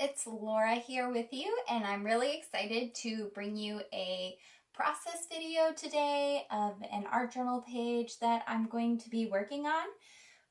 it's Laura here with you, and I'm really excited to bring you a process video today of an art journal page that I'm going to be working on.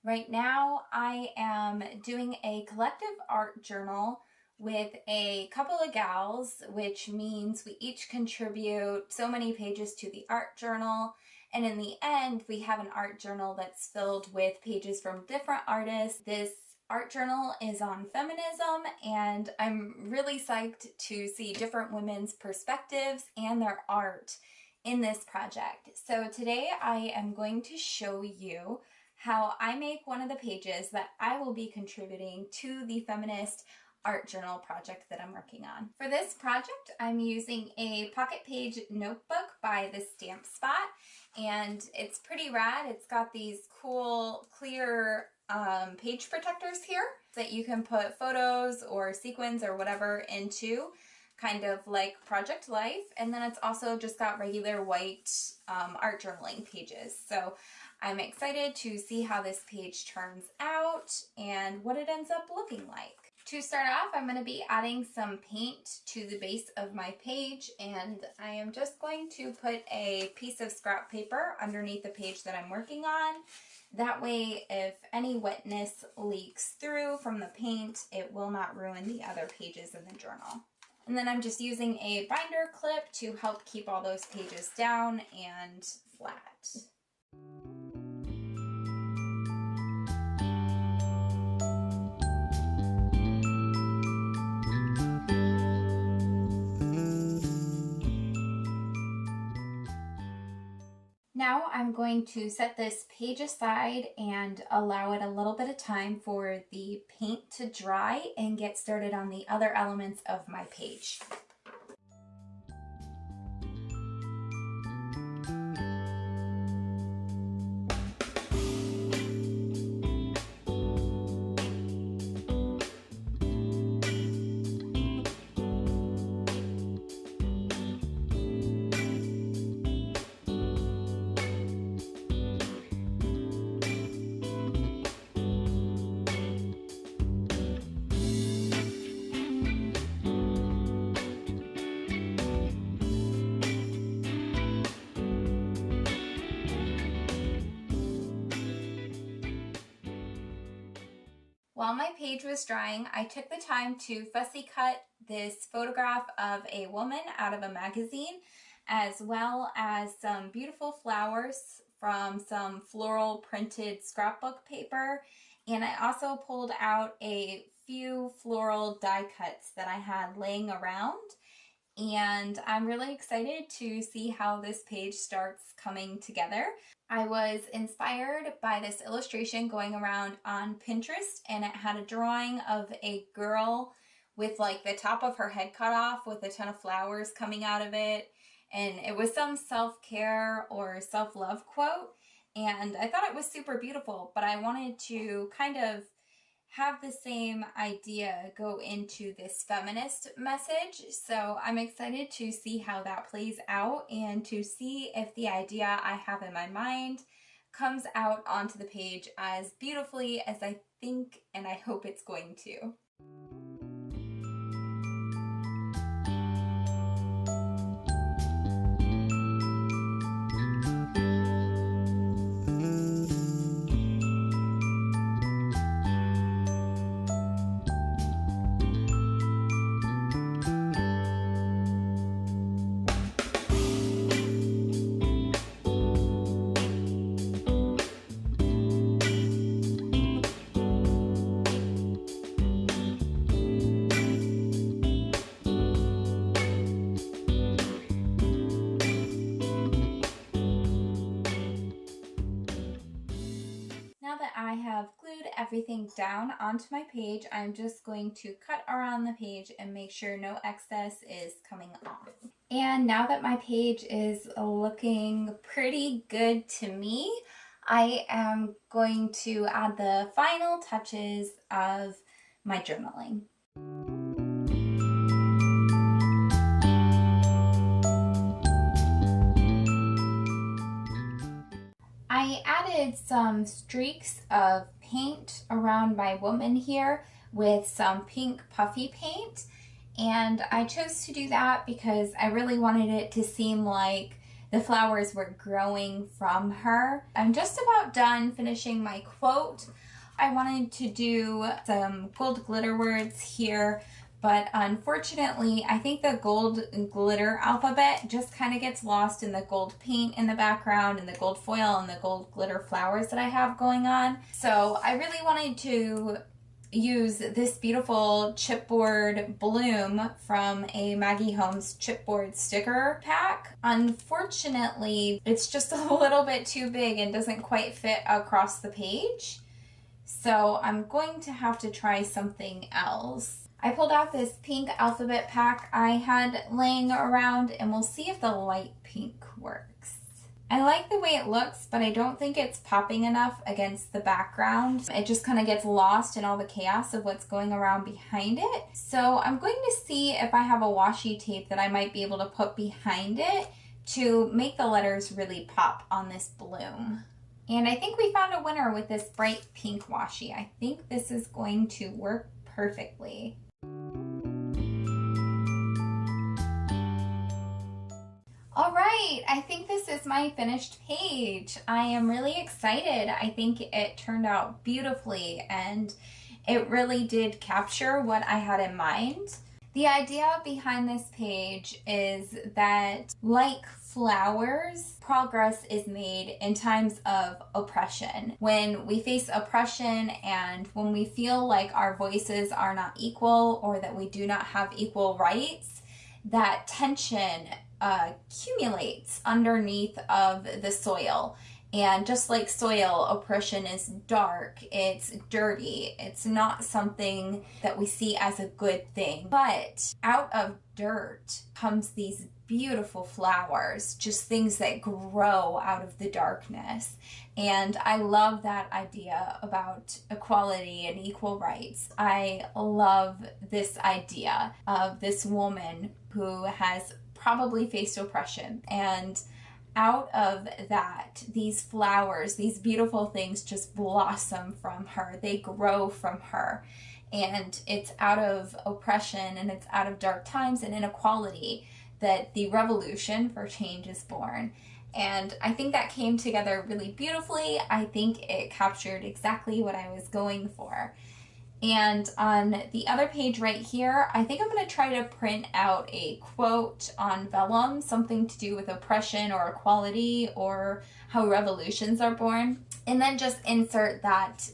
Right now, I am doing a collective art journal with a couple of gals, which means we each contribute so many pages to the art journal. And in the end, we have an art journal that's filled with pages from different artists. This art journal is on feminism, and I'm really psyched to see different women's perspectives and their art in this project. So today I am going to show you how I make one of the pages that I will be contributing to the Feminist art journal project that I'm working on. For this project, I'm using a pocket page notebook by the Stamp Spot, and it's pretty rad. It's got these cool clear page protectors here that you can put photos or sequins or whatever into, kind of like Project Life. And then it's also just got regular white art journaling pages. So I'm excited to see how this page turns out and what it ends up looking like. To start off, I'm going to be adding some paint to the base of my page, and I am just going to put a piece of scrap paper underneath the page that I'm working on. That way, if any wetness leaks through from the paint, it will not ruin the other pages in the journal. And then I'm just using a binder clip to help keep all those pages down and flat. Now I'm going to set this page aside and allow it a little bit of time for the paint to dry and get started on the other elements of my page. While my page was drying, I took the time to fussy cut this photograph of a woman out of a magazine, as well as some beautiful flowers from some floral printed scrapbook paper. And I also pulled out a few floral die cuts that I had laying around. And I'm really excited to see how this page starts coming together. I was inspired by this illustration going around on Pinterest, and it had a drawing of a girl with like the top of her head cut off with a ton of flowers coming out of it, and it was some self-care or self-love quote, and I thought it was super beautiful, but I wanted to kind of have the same idea go into this feminist message. So I'm excited to see how that plays out and to see if the idea I have in my mind comes out onto the page as beautifully as I think and I hope it's going to. Now that I have glued everything down onto my page, I'm just going to cut around the page and make sure no excess is coming off. And now that my page is looking pretty good to me, I am going to add the final touches of my journaling. I added some streaks of paint around my woman here, with some pink puffy paint. And I chose to do that because I really wanted it to seem like the flowers were growing from her. I'm just about done finishing my quote. I wanted to do some gold glitter words here, but unfortunately, I think the gold glitter alphabet just kind of gets lost in the gold paint in the background and the gold foil and the gold glitter flowers that I have going on. So I really wanted to use this beautiful chipboard bloom from a Maggie Holmes chipboard sticker pack. Unfortunately, it's just a little bit too big and doesn't quite fit across the page. So I'm going to have to try something else. I pulled out this pink alphabet pack I had laying around, and we'll see if the light pink works. I like the way it looks, but I don't think it's popping enough against the background. It just kind of gets lost in all the chaos of what's going around behind it. So I'm going to see if I have a washi tape that I might be able to put behind it to make the letters really pop on this bloom. And I think we found a winner with this bright pink washi. I think this is going to work perfectly. All right, I think this is my finished page. I am really excited. I think it turned out beautifully and it really did capture what I had in mind. The idea behind this page is that, like flowers, progress is made in times of oppression. When we face oppression and when we feel like our voices are not equal or that we do not have equal rights, that tension accumulates underneath of the soil. And just like soil, oppression is dark, it's dirty, it's not something that we see as a good thing. But out of dirt comes these beautiful flowers, just things that grow out of the darkness. And I love that idea about equality and equal rights. I love this idea of this woman who has probably faced oppression, and out of that, these flowers, these beautiful things just blossom from her. They grow from her. And it's out of oppression and it's out of dark times and inequality that the revolution for change is born. And I think that came together really beautifully. I think it captured exactly what I was going for. And on the other page right here, I think I'm going to try to print out a quote on vellum, something to do with oppression or equality or how revolutions are born, and then just insert that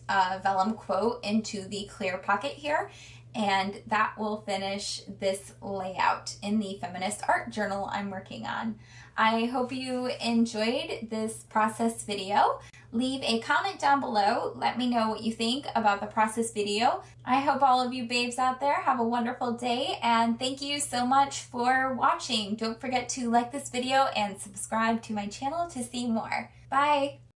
vellum quote into the clear pocket here. And that will finish this layout in the feminist art journal I'm working on. I hope you enjoyed this process video. Leave a comment down below. Let me know what you think about the process video. I hope all of you babes out there have a wonderful day, and thank you so much for watching. Don't forget to like this video and subscribe to my channel to see more. Bye!